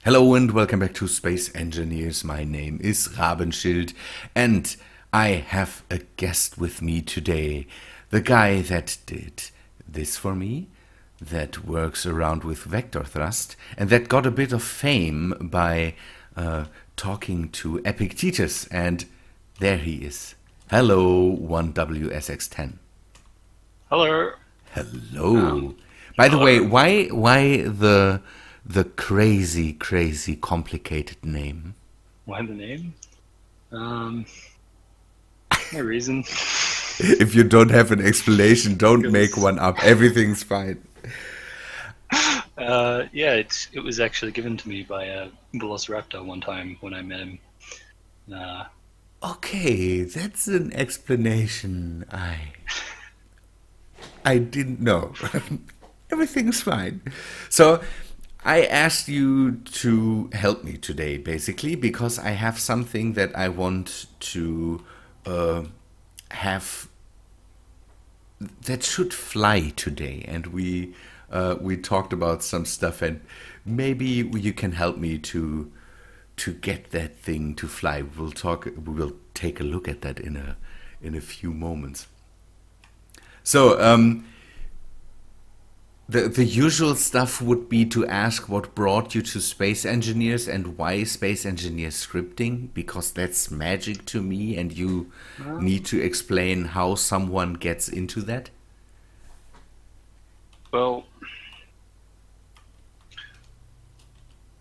Hello and welcome back to Space Engineers. My name is Rabenschild and I have a guest with me today. The guy that did this for me, that works around with vector thrust, and that got a bit of fame by talking to Epictetus. And there he is. Hello, 1WSX10. Hello. Hello. By the way, Hello. why the crazy complicated name? Why the name? Um, no reason. If you don't have an explanation, don't make Because one up. Everything's fine. yeah, it was actually given to me by a velociraptor one time when I met him. Uh, Okay, that's an explanation I didn't know. Everything's fine. So I asked you to help me today, basically, because I have something that I want to have that should fly today, and we talked about some stuff, and maybe you can help me to get that thing to fly. We will take a look at that in a few moments. So the usual stuff would be to ask what brought you to space engineers and why space engineer scripting, because that's magic to me, and you um, need to explain how someone gets into that. well,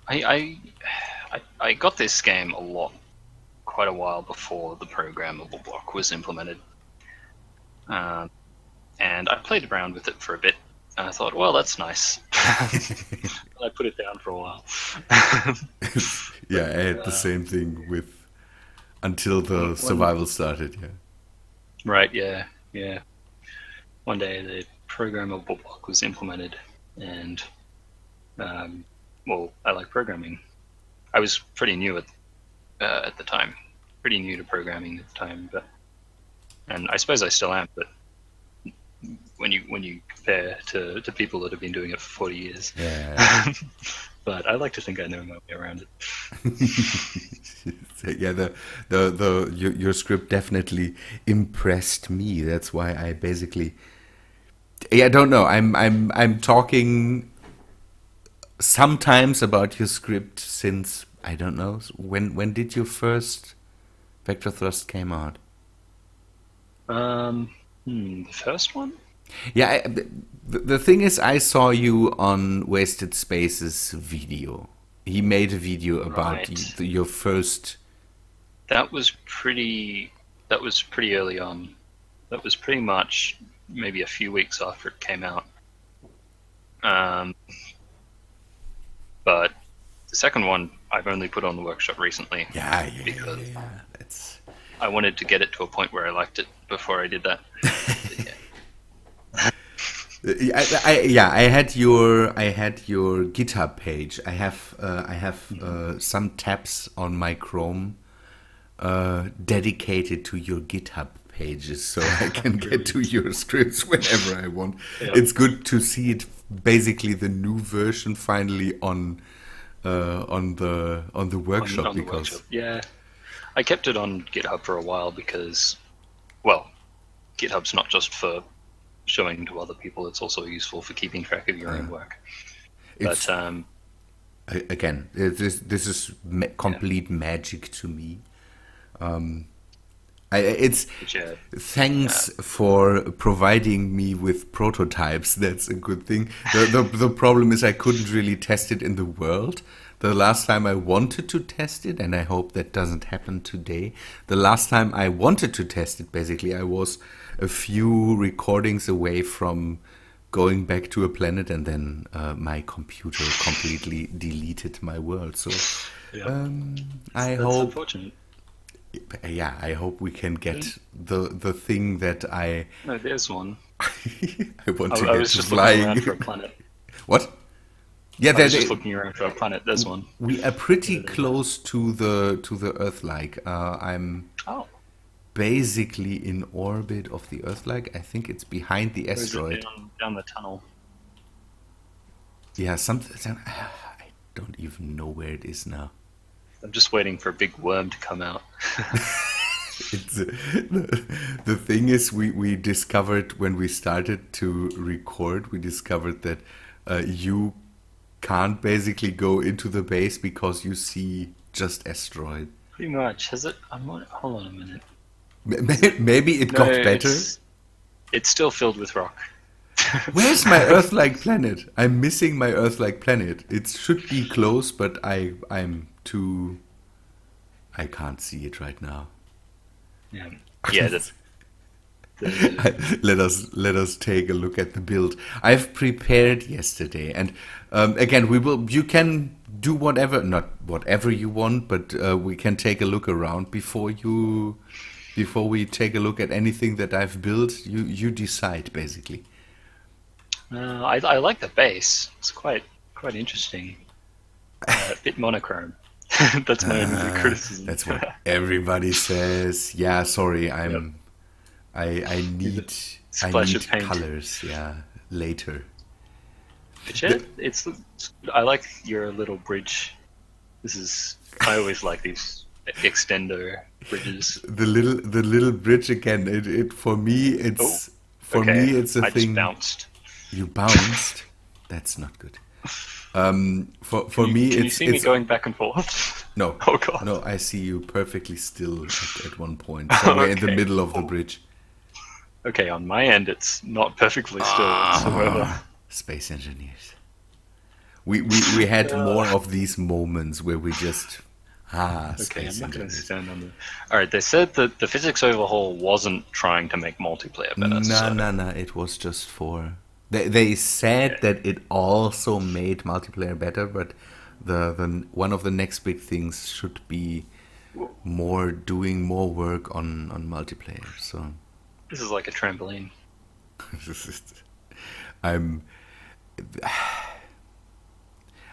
I, I I got this game quite a while before the programmable block was implemented, um, and I played around with it for a bit. And I thought, well, that's nice. I put it down for a while. Yeah, But I had the same thing with until the one survival started. Yeah. right, yeah, yeah. One day the programmable block was implemented, and um, well, I like programming. I was pretty new at the time, pretty new to programming at the time, but and I suppose I still am. But when you compare to people that have been doing it for 40 years, Yeah. but I like to think I know my way around it. Yeah, your script definitely impressed me. That's why I basically, yeah, I don't know. I'm talking sometimes about your script since I don't know when did your first vector thrust came out? The first one? Yeah, the thing is, I saw you on Wasted Space's video. He made a video about Right. your first. That was pretty. That was pretty early on. That was pretty much maybe a few weeks after it came out. Um, but the second one I've only put on the workshop recently Yeah, because yeah. That's. I wanted to get it to a point where I liked it before I did that. But Yeah, I had your GitHub page. I have some tabs on my Chrome dedicated to your GitHub pages, so I can get to Brilliant. your scripts whenever I want. Yeah. It's good to see it, basically the new version finally on the workshop On the workshop. because Yeah. I kept it on GitHub for a while because, well, GitHub's not just for showing to other people, it's also useful for keeping track of your own work. But it's again this is yeah, complete magic to me. It's but yeah, thanks for providing me with prototypes. That's a good thing. The problem is I couldn't really test it in the world. The last time I wanted to test it, and I hope that doesn't happen today. The last time I wanted to test it, basically, I was a few recordings away from going back to a planet, and then my computer completely deleted my world. So yeah, um, I that's hope unfortunate. yeah, I hope we can Okay. get the thing that I No, there's one. I want to I get was to just looking around for a flying. planet. What? Yeah, I was that just looking around for a planet. There's one. we are pretty There's one. close to the Earth. Like I'm Oh, basically in orbit of the Earth. Like I think it's behind the or is it asteroid. down the tunnel? Yeah, something. I don't even know where it is now. I'm just waiting for a big worm to come out. It's, the thing is, we discovered when we started to record, we discovered that you can't basically go into the base because you see just asteroid. Pretty much. Has it? Hold on a minute. Maybe it got better. It's still filled with rock. Where's my Earth-like planet? I'm missing my Earth-like planet. It should be close, but I'm too... I can't see it right now. Yeah. Let us take a look at the build. I've prepared yesterday, and again, you can do not whatever you want, but we can take a look around before we take a look at anything that I've built. You decide, basically. I like the base. It's quite interesting. A bit monochrome. That's my only criticism. That's what everybody says. Yeah, sorry, I need colors. Yeah, later. I like your little bridge. I always like these extender bridges. The little bridge again. It for me it's it's a thing. I just bounced. You bounced? That's not good. For me, can you see me going back and forth? No. Oh god. No, I see you perfectly still at one point, somewhere in the middle of the bridge. Okay, on my end, it's not perfectly still whatsoever. Space engineers. We had more of these moments where we just space I'm not going to engineers. stand on the. All right, they said that the physics overhaul wasn't trying to make multiplayer better. No. It was just for. They said that it also made multiplayer better, but the one of the next big things should be doing more work on multiplayer. So this is like a trampoline.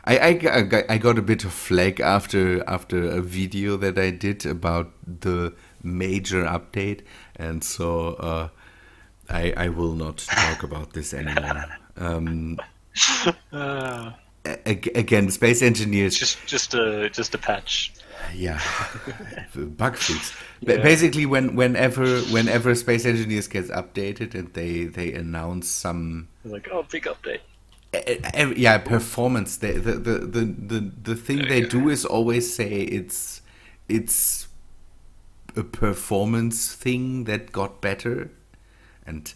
I got a bit of flack after a video that I did about the major update, and so I will not talk about this anymore. Again, space engineers. Just a patch. Yeah, bug fix. Basically, whenever space engineers gets updated and they announce some like big update. Performance. The thing they do is always say it's a performance thing that got better, and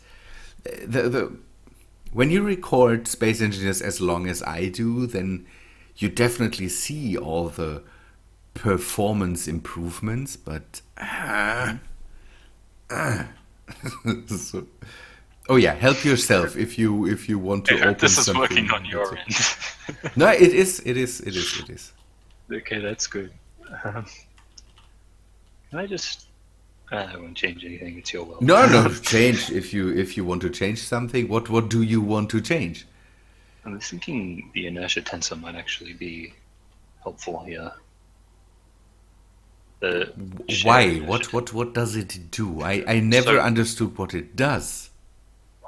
when you record space engineers as long as I do, then you definitely see all the performance improvements, but so, help yourself if you want to open this is something. working on your end. No, it is. Okay, that's good. Can I just? I won't change anything. It's your will. No, change if you want to change something. What do you want to change? I was thinking the inertia tensor might actually be helpful here. Why? What does it do? I never understood what it does.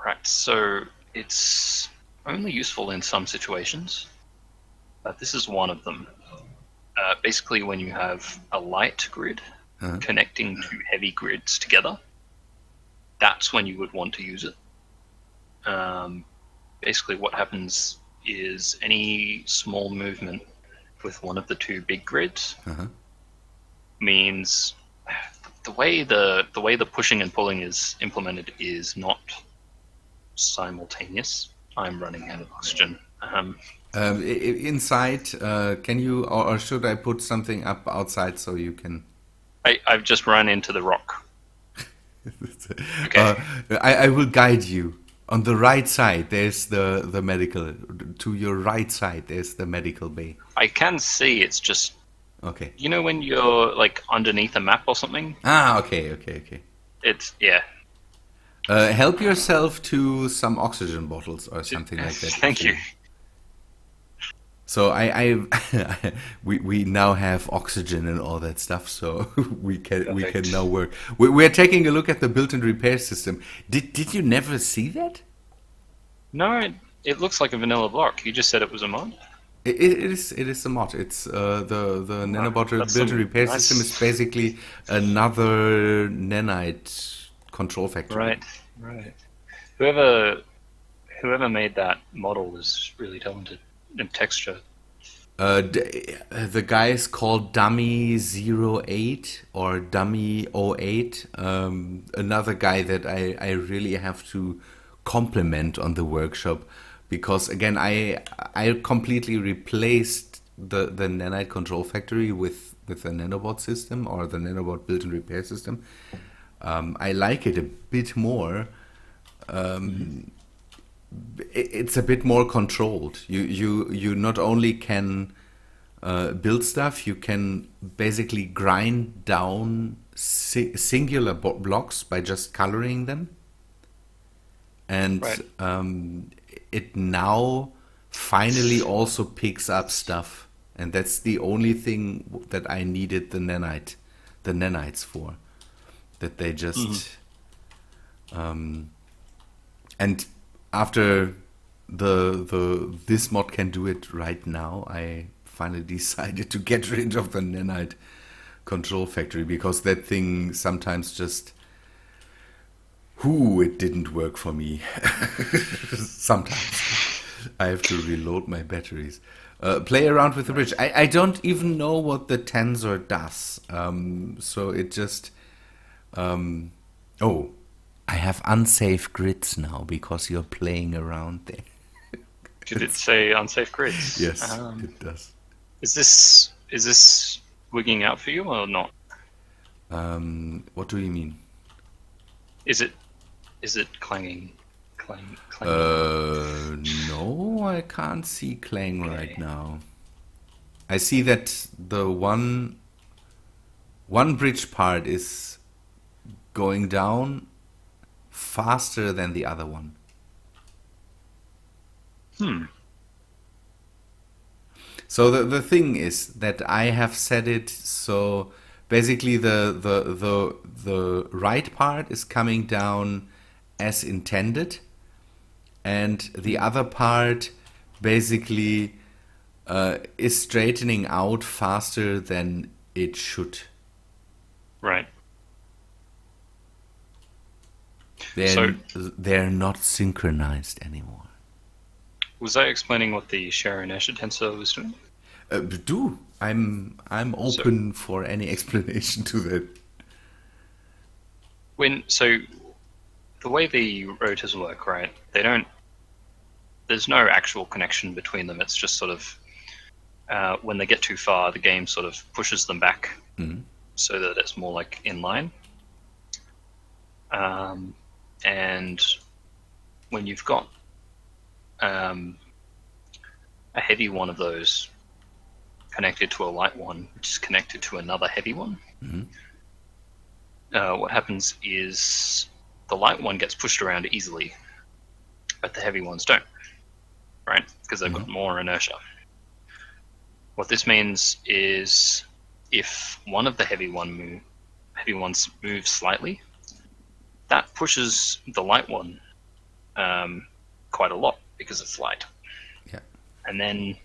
Right, so it's only useful in some situations. This is one of them. Basically, when you have a light grid connecting two heavy grids together, that's when you would want to use it. Basically, what happens is any small movement with one of the two big grids means the way the pushing and pulling is implemented is not simultaneous. I'm running out of oxygen. Inside, can you, or should I put something up outside so you can? I've just run into the rock. Okay. I will guide you. On the right side, there's the medical. To your right side, there's the medical bay. I can see. It's just. Okay. You know when you're like underneath a map or something? Okay. It's help yourself to some oxygen bottles or something like that. Thank you. So we now have oxygen and all that stuff, so we can now work. We're taking a look at the built-in repair system. Did you never see that? No, it looks like a vanilla block. You just said it was a mod. It is a mod. It's the nanobot That's built-in some repair system nice. is basically another nanite control factory. Right, right. Whoever whoever made that model was really talented in texture. The guy is called Dummy 08 or Dummy 08. Another guy that I really have to compliment on the workshop because again I completely replaced the nanite control factory with a nanobot system or the nanobot built-in repair system. I like it a bit more. It's a bit more controlled. You not only can build stuff, you can basically grind down singular blocks by just coloring them, and Right. it now finally also picks up stuff, and that's the only thing that I needed the nanites for. That they just and after the this mod can do it right now, I finally decided to get rid of the nanite control factory because that thing sometimes just it didn't work for me. Sometimes I have to reload my batteries. Play around with the bridge. I don't even know what the tensor does. So it just oh, I have unsafe grids now because you're playing around there. Did it say unsafe grids? Yes, it does. Is this wigging out for you or not? What do you mean? Is it clanging? Clanging? No, I can't see Clang Okay. right now. I see that the one bridge part is going down faster than the other one. So the thing is that I have set it so basically the right part is coming down as intended, and the other part basically is straightening out faster than it should. Right. They're not synchronized anymore. Was I explaining what the share inertia tensor was doing? I'm open for any explanation to that. So the way the rotors work, right? There's no actual connection between them. It's just sort of when they get too far, the game sort of pushes them back so that it's more like inline. And when you've got a heavy one of those connected to a light one, which is connected to another heavy one, what happens is the light one gets pushed around easily, but the heavy ones don't, right? Because they've got more inertia. What this means is if one of the heavy ones moves slightly, that pushes the light one quite a lot because it's light. Yeah. And then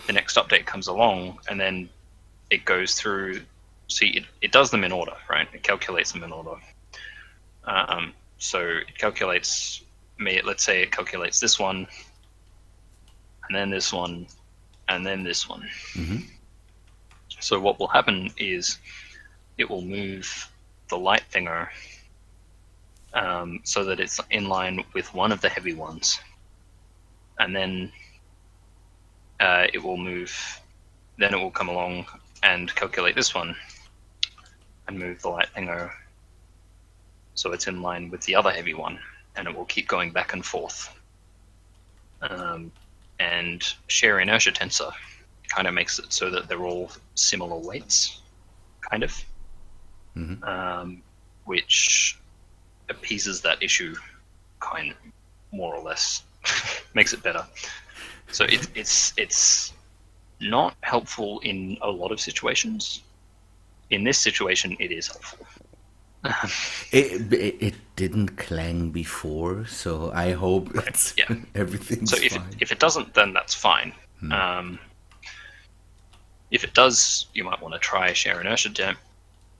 the next update comes along, and then it goes through. See, it does them in order, right? It calculates them in order. So it calculates. Let's say it calculates this one, and then this one, and then this one. So what will happen is it will move the light thinger so that it's in line with one of the heavy ones, and then it will move. Then it will come along and calculate this one and move the light thinger so it's in line with the other heavy one, and it will keep going back and forth. And share inertia tensor kind of makes it so that they're all similar weights, kind of, which appeases that issue, kind of, more or less, makes it better. So it's not helpful in a lot of situations. In this situation, it is helpful. It didn't clang before, so I hope Right, it's yeah. everything's So fine. if it doesn't, then that's fine. If it does, you might want to try share inertia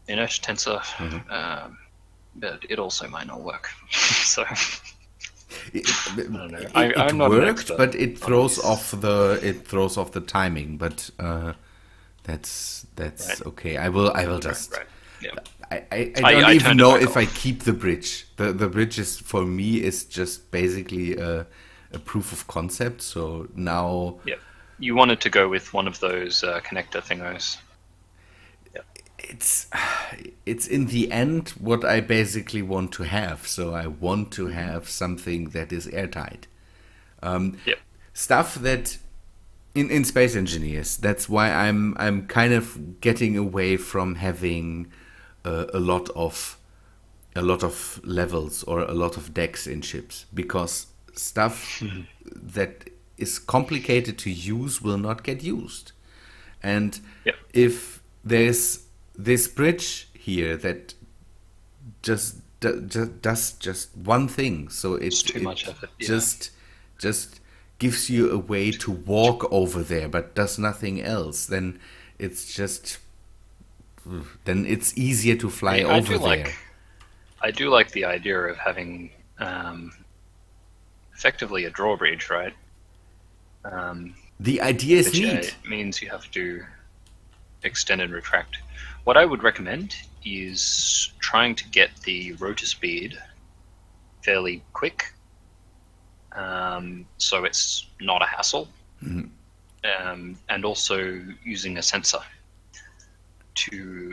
tensor, but it also might not work. So I don't know. I'm not an expert, but it throws off the timing. But that's right. okay. I will just. Right. Yeah. I don't even know if I off. keep the bridge. The bridge is, for me, is just basically a proof of concept. So now, Yeah, you wanted to go with one of those connector thingos. Yeah. it's in the end what I basically want to have. So I want to have something that is airtight. Yep. Stuff that in space engineers. That's why I'm kind of getting away from having a lot of levels or a lot of decks in ships, because stuff that is complicated to use will not get used. And Yep. if there's this bridge here that just does just one thing, so It's too much effort. Yeah. just gives you a way to walk over there, but does nothing else, then it's easier to fly over there. I do like the idea of having effectively a drawbridge, right? The idea is Which neat. means you have to extend and retract. What I would recommend is trying to get the rotor speed fairly quick, so it's not a hassle, and also using a sensor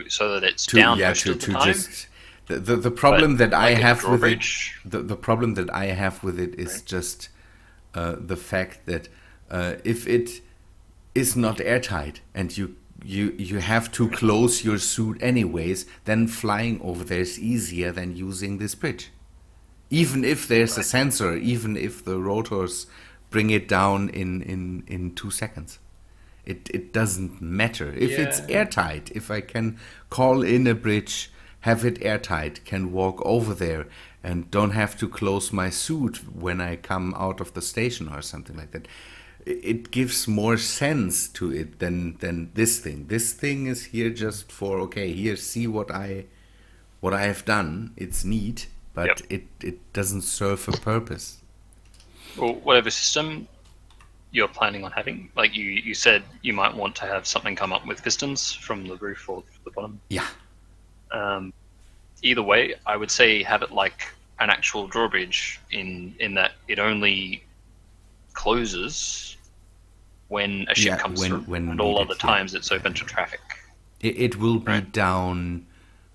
so that it's down most of the time. Just the problem that I have with it, drawbridge. the problem that I have with it is Right. just the fact that if it is not airtight and you have to close your suit anyways, then flying over there is easier than using this bridge. Even if there's a sensor, even if the rotors bring it down in 2 seconds. It doesn't matter. If it's airtight, if I can call in a bridge, have it airtight, can walk over there, and don't have to close my suit when I come out of the station or something like that, it gives more sense to it than this thing. This thing is here just for, okay, here, see what I have done. It's neat, but it doesn't serve a purpose. Well, whatever system you're planning on having, like you said, you might want to have something come up with pistons from the roof or the bottom. Yeah. Either way, I would say have it like an actual drawbridge in that it only closes when a ship comes through, and all other times it's open to traffic. It will be down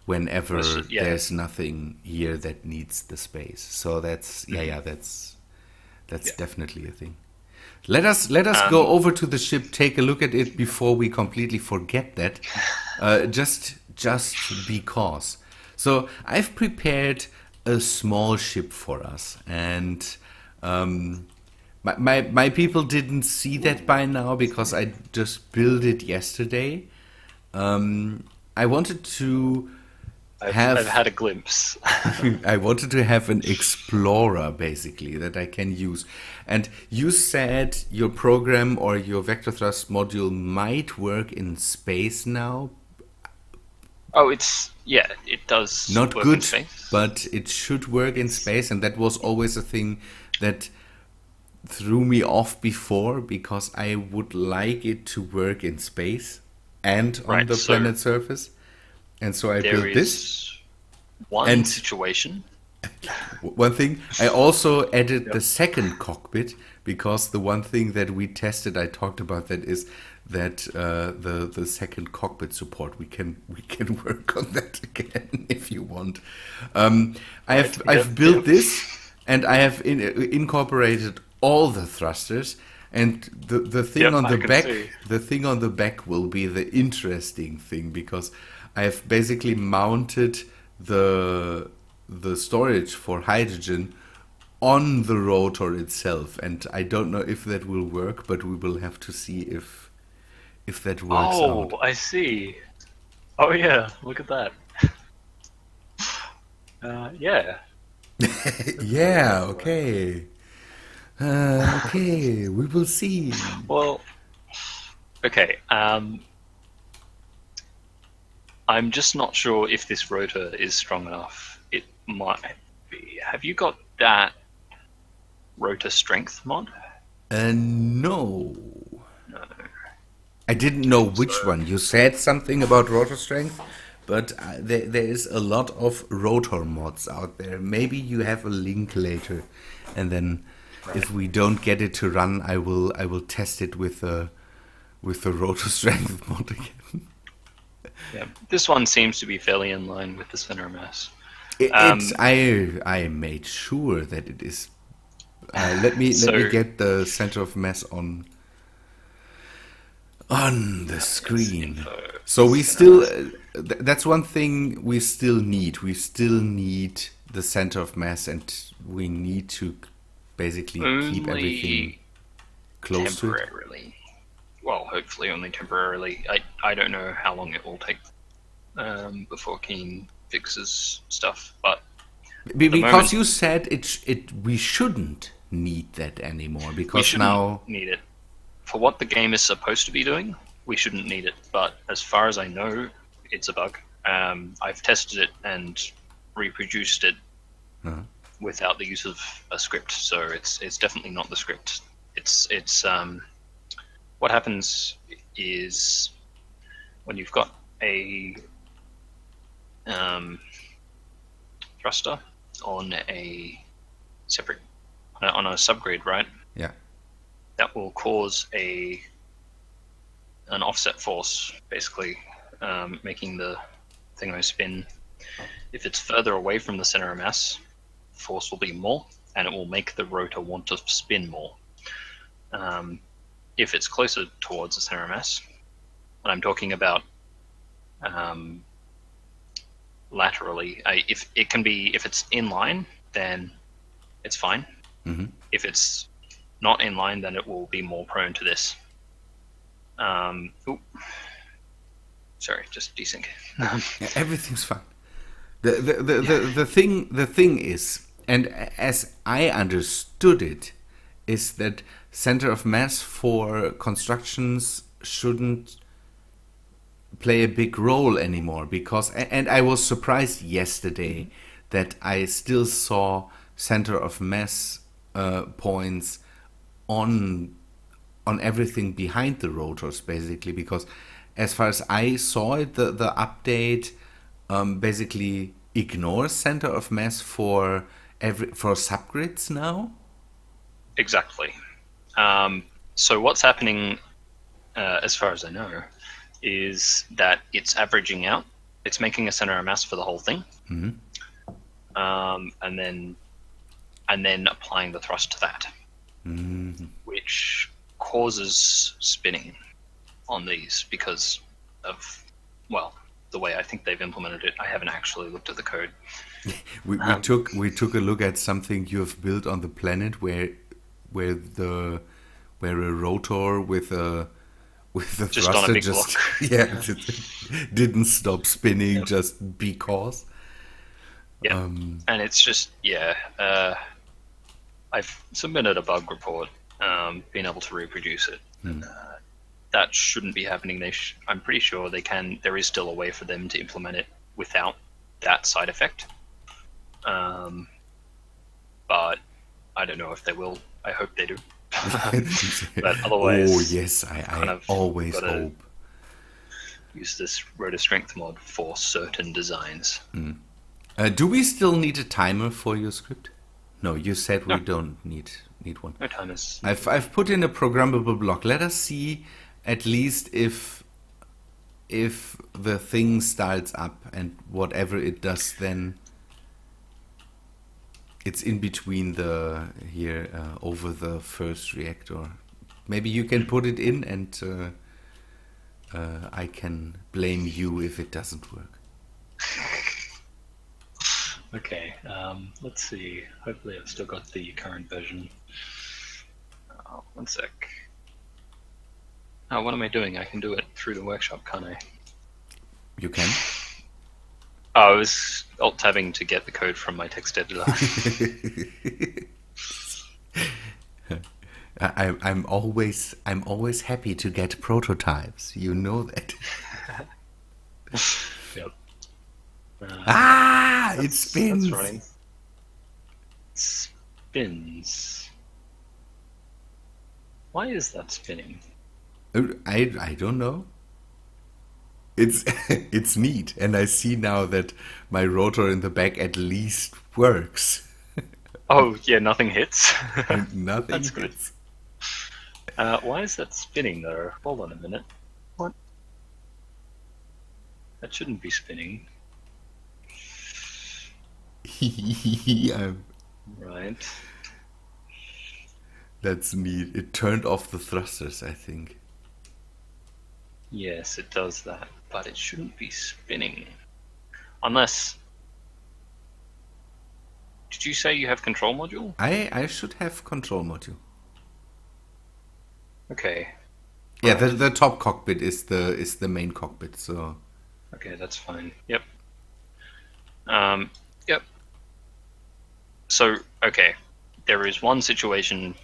whenever there's nothing here that needs the space. So that's that's definitely a thing. Let us go over to the ship, take a look at it before we completely forget that. Just because. So I've prepared a small ship for us, and my people didn't see that by now because I just built it yesterday. I wanted to I've had a glimpse. I wanted to have an explorer, basically, that I can use. And you said your program or your vector thrust module might work in space now. Oh, it does. Not work good, in space. but it should work in space, and that was always a thing that threw me off before, because I would like it to work in space and on the planet surface. And so I built this. One situation. One thing, I also added the second cockpit, because the one thing that we tested, I talked about that, is that the second cockpit support, we can work on that again if you want. I've built this, and I have incorporated all the thrusters, and the thing on the back, the thing on the back will be the interesting thing, because I've basically mounted the storage for hydrogen on the rotor itself, and I don't know if that will work, but we will have to see if that works out. Oh, I see. Oh yeah, look at that. Yeah. Yeah. Okay. Okay. We will see. Well, Okay. I'm just not sure if this rotor is strong enough. It might be. Have you got that rotor strength mod? No. No. I didn't know which So, one. You said something about rotor strength, but there is a lot of rotor mods out there. Maybe you have a link later, and then right. if we don't get it to run, I will test it with the rotor strength mod again. Yeah, this one seems to be fairly in line with the center of mass. I made sure that it is. Let me get the center of mass on the screen. So we still that's one thing we still need. We still need the center of mass, and we need to basically keep everything close to it. Temporarily. Well, hopefully only temporarily. I don't know how long it will take before Keen fixes stuff, but because you said we shouldn't need that anymore, because we now need it for what the game is supposed to be doing. We shouldn't need it, but as far as I know, it's a bug. I've tested it and reproduced it without the use of a script, so it's definitely not the script. It's what happens is when you've got a thruster on a separate on a subgrid, right? Yeah. That will cause an offset force, basically, making the thingo spin. If it's further away from the center of mass, force will be more, and it will make the rotor want to spin more. If it's closer towards the center of mass, and I'm talking about laterally, if it's in line, then it's fine. Mm-hmm. If it's not in line, then it will be more prone to this. Sorry, just desync. Everything's fine. The thing is, and as I understood it, is that center of mass for constructions shouldn't play a big role anymore, because and I was surprised yesterday that I still saw center of mass points on everything behind the rotors, basically, because as far as I saw it, the update basically ignores center of mass for subgrids now. Exactly. So what's happening, as far as I know, is that it's averaging out. It's making a center of mass for the whole thing, and then applying the thrust to that, which causes spinning on these because of, well, the way I think they've implemented it. I haven't actually looked at the code. we took a look at something you have built on the planet where a rotor with a just thruster on a big block. Yeah, didn't stop spinning just because. Yeah, and it's just I've submitted a bug report, being able to reproduce it. That shouldn't be happening. I'm pretty sure they can. There is still a way for them to implement it without that side effect. But I don't know if they will. I hope they do. But otherwise, oh yes, I always hope. Use this rotor strength mod for certain designs. Do we still need a timer for your script? No, you said we don't need one. No timers. I've put in a programmable block. Let us see at least if the thing starts up, and whatever it does then, it's in between over the first reactor. Maybe you can put it in, and I can blame you if it doesn't work. Okay, let's see. Hopefully I've still got the current version. One sec. Oh, what am I doing? I can do it through the workshop, can't I? You can? I was alt-tabbing to get the code from my text editor. I'm always happy to get prototypes. You know that. Yep. It That's spins. running. Spins. Why is that spinning? I don't know. It's it's neat, and I see now that my rotor in the back at least works, Oh, yeah, nothing hits. and nothing That's good. hits. Why is that spinning though? Hold on a minute. What? That shouldn't be spinning. Yeah, Right. that's neat. It turned off the thrusters, I think. Yes, it does that, but it shouldn't be spinning. Unless... Did you say you have control module? I should have control module. Okay. Yeah, Right. the top cockpit is the main cockpit. So Okay, that's fine. Yep. Yep. So, okay. There is one situation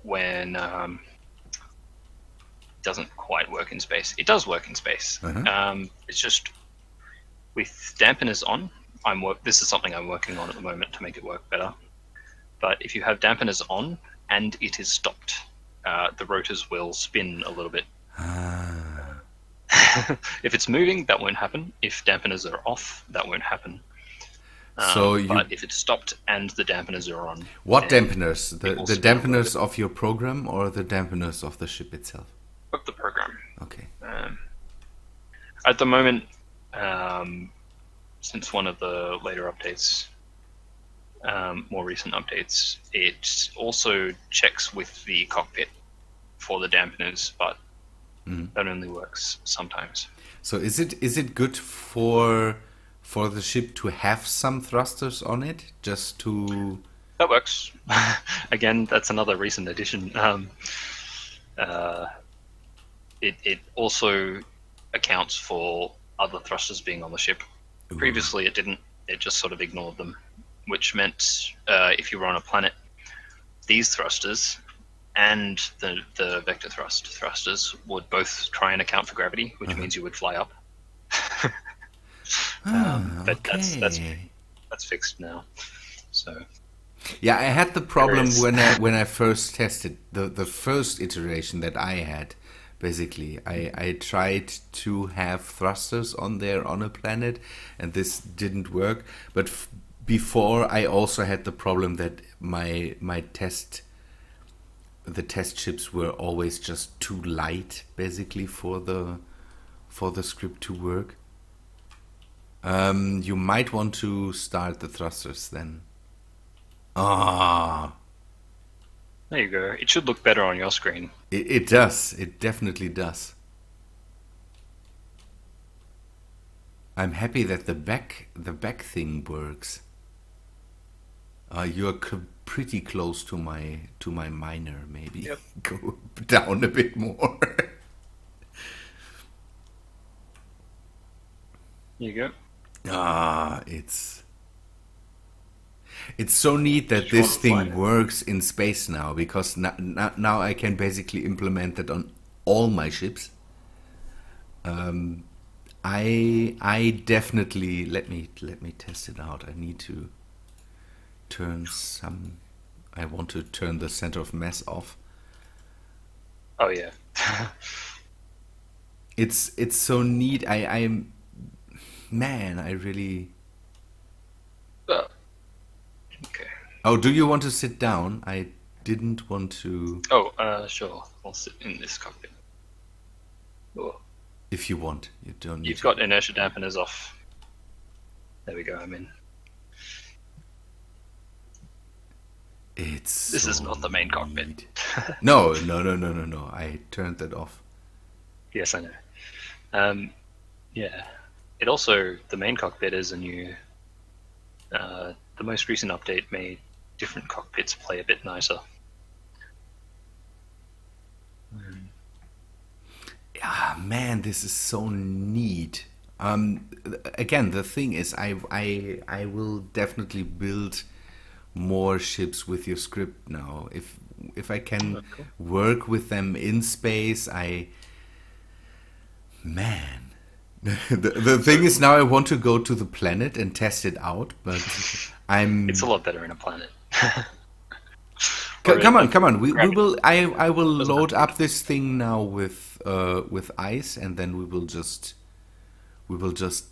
when it doesn't quite work in space. It does work in space. It's just with dampeners on. This is something I'm working on at the moment to make it work better. But if you have dampeners on and it is stopped, the rotors will spin a little bit. If it's moving, that won't happen. If dampeners are off, that won't happen. But if it's stopped and the dampeners are on, what then dampeners? it will The spin a little dampeners bit. of your program or the dampeners of the ship itself? Of the program. Okay. At the moment, since one of the later updates, more recent updates, it also checks with the cockpit for the dampeners, but that only works sometimes. So is it good for the ship to have some thrusters on it, just to? That works. Again, that's another recent addition. It also accounts for other thrusters being on the ship. Previously, it didn't. It just sort of ignored them, which meant if you were on a planet, these thrusters and the vector thrusters would both try and account for gravity, which means you would fly up. But Okay. that's fixed now. So Yeah, I had the problem is. when I first tested the first iteration that I had. Basically, I tried to have thrusters on there on a planet, and this didn't work. But before, I also had the problem that the test chips were always just too light, basically, for the script to work. You might want to start the thrusters then. Ah, There you go. It should look better on your screen. it does. It definitely does. I'm happy that the back thing works. You're pretty close to my minor. Maybe Yep. go down a bit more. There you go. It's so neat that Did you want this to fly thing it? works in space now, because now I can basically implement that on all my ships. I definitely let me test it out. I need to turn some. I want to turn the center of mass off. Oh yeah. It's so neat. I'm man. I really. Uh, okay. Oh, do you want to sit down? I didn't want to. Oh, sure. I'll sit in this cockpit. Oh, If you want, you don't need you've to. got inertia dampeners off. There we go. I'm in. It's This is so not the main cockpit. neat. No. I turned that off. Yes, I know. Yeah. It also, the main cockpit is a new. The most recent update made different cockpits play a bit nicer. Ah, man, this is so neat. Again, the thing is, I will definitely build more ships with your script now. If if I can Oh, cool. work with them in space, the thing is now I want to go to the planet and test it out, but It's a lot better in a planet. Come on. We Gravity will. I will doesn't load have up this thing now with ice, and then we will just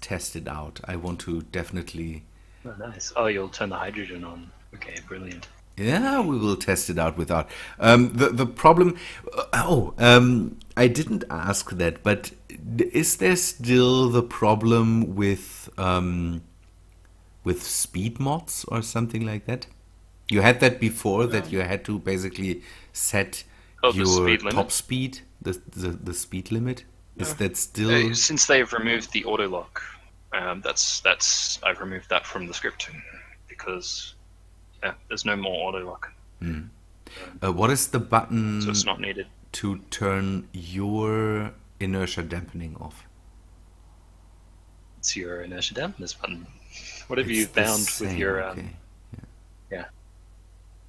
test it out. I want to definitely. Oh, nice. Oh, you'll turn the hydrogen on. Okay, brilliant. Yeah, we will test it out without. The problem. I didn't ask that, but is there still the problem with speed mods or something like that? You had that before, that you had to basically set Oh, the your speed limit? top speed, the speed limit. Is that still? Since they've removed the auto lock, I've removed that from the script because there's no more auto lock, What is the button so it's not needed. to turn your inertia dampening off? It's your inertia dampeners button. Whatever It's you've the bound with same, your okay. yeah.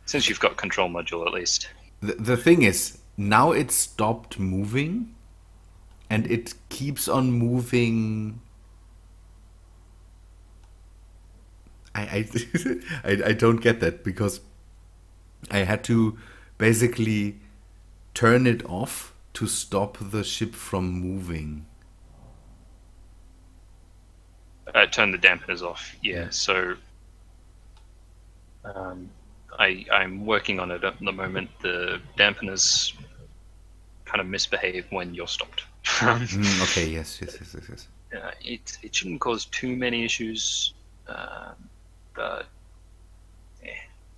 Since you've got control module at least. The thing is, now it stopped moving, and it keeps on moving. I I don't get that, because I had to basically turn it off to stop the ship from moving. Turn the dampeners off. Yeah. So I'm working on it at the moment. The dampeners kind of misbehave when you're stopped. Okay, yes. It shouldn't cause too many issues, but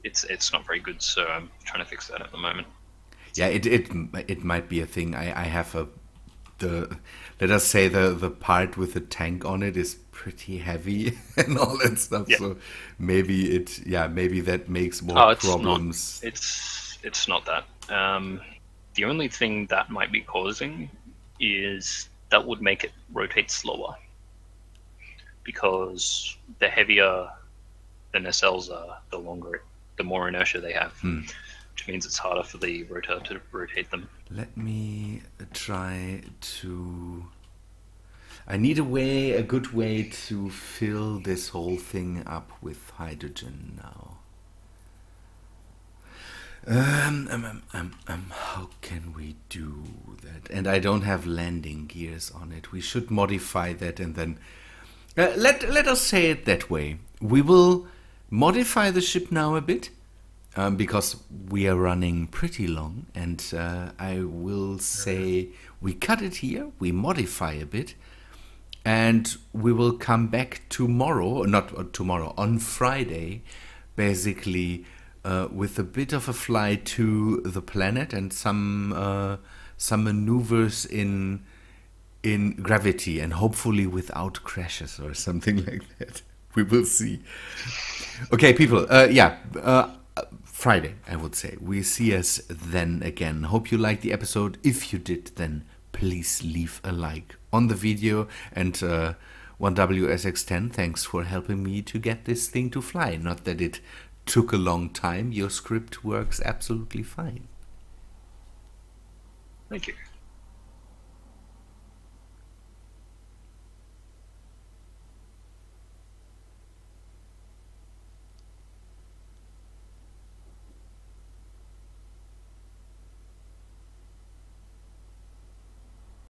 it's not very good. So I'm trying to fix that at the moment. Yeah, it might be a thing. I have let us say the part with the tank on it is pretty heavy and all that stuff. Yeah. So maybe maybe that makes more problems. It's not that. The only thing that might be causing is that would make it rotate slower, because the heavier the nacelles are, the more inertia they have, which means it's harder for the rotor to rotate them. Let me try to. I need a good way to fill this whole thing up with hydrogen now. How can we do that? And I don't have landing gears on it. We should modify that, and then let us say it that way. We will modify the ship now a bit, because we are running pretty long, and I will say we cut it here, we modify a bit, and we will come back tomorrow, not tomorrow, on Friday, basically, with a bit of a fly to the planet and some maneuvers in gravity, and hopefully without crashes or something like that. We will see. Okay, people. Friday, I would say. We see us then again. Hope you liked the episode. If you did, then please leave a like on the video. And 1WSX10, thanks for helping me to get this thing to fly. Not that it took a long time. Your script works absolutely fine. Thank you.